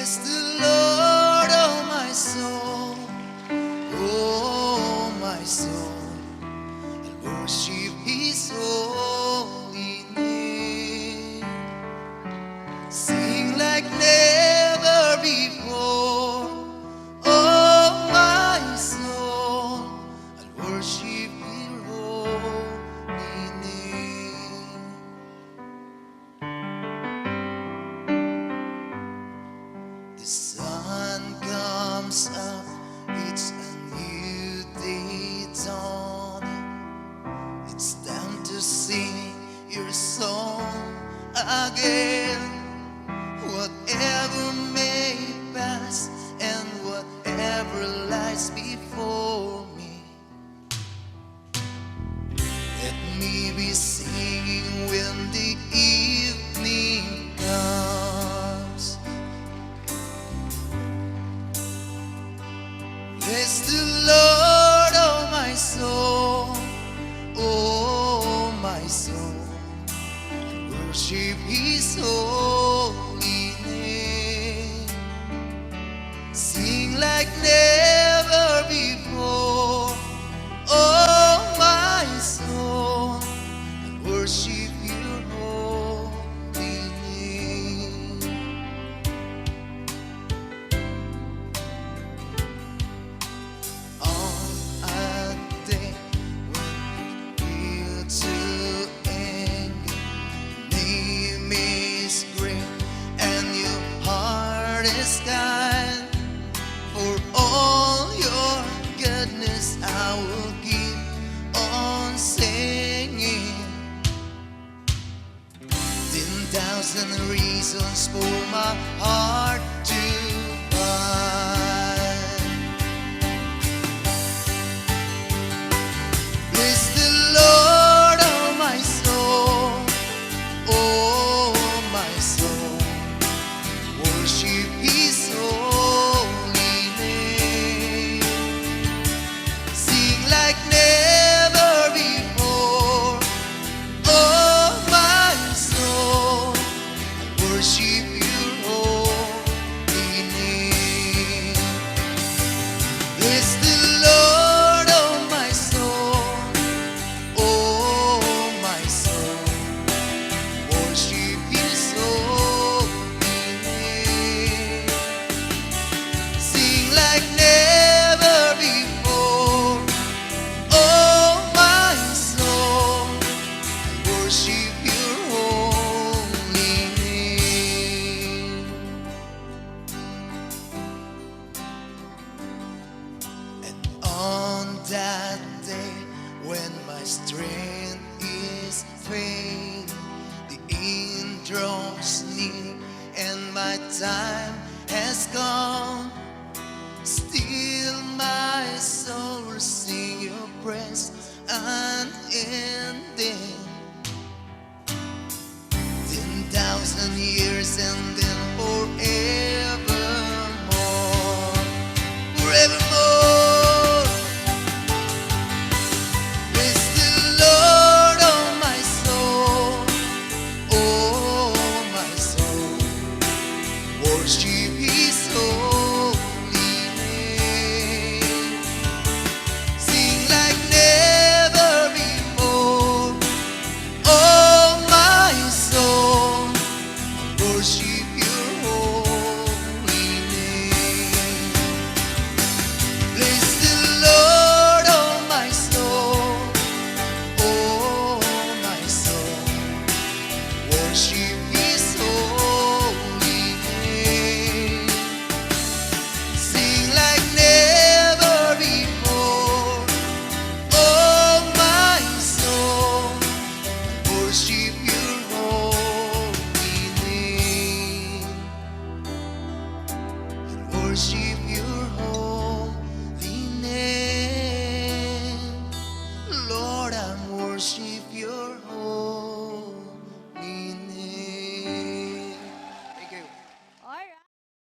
Bless the Lord, oh my soul, oh my soul, and worship His holy name. Sing like never before, oh my soul, and worship Your holy name. The sun comes up, it's a new day dawning. It's time to sing your song again. Whatever may pass and whatever lies before me, let me be singing when the evening comes. Bless the Lord, oh my soul, oh my soul, and worship His holy name. Sing like never before, oh my soul, and worship Your holy name. On a day when you feel too angry, name is great and your heart is kind. For all your goodness I will keep on singing. 10,000 reasons for my heart to find. Bless the Lord, oh my soul, oh my soul, worship His holy name. Sing like never before, oh my soul, worship Your holy name. Bless the Lord, oh my soul, oh my soul, worship His holy name. Sing like never before, oh my soul, worship Your holy name. And on that day when my strength is failing, the end draws near and my time has come, still my soul will sing Your praise unending. 10,000 years and then forevermore, forevermore. Bless the Lord, oh my soul, oh my soul, worship His holy name. Sing like never before, oh my soul, worship Your holy name. Bless the Lord, oh my soul, oh my soul, worship His holy name. Sing like never before, oh my soul, worship Your holy name. Worship Your holy name. Lord, I'm worshiping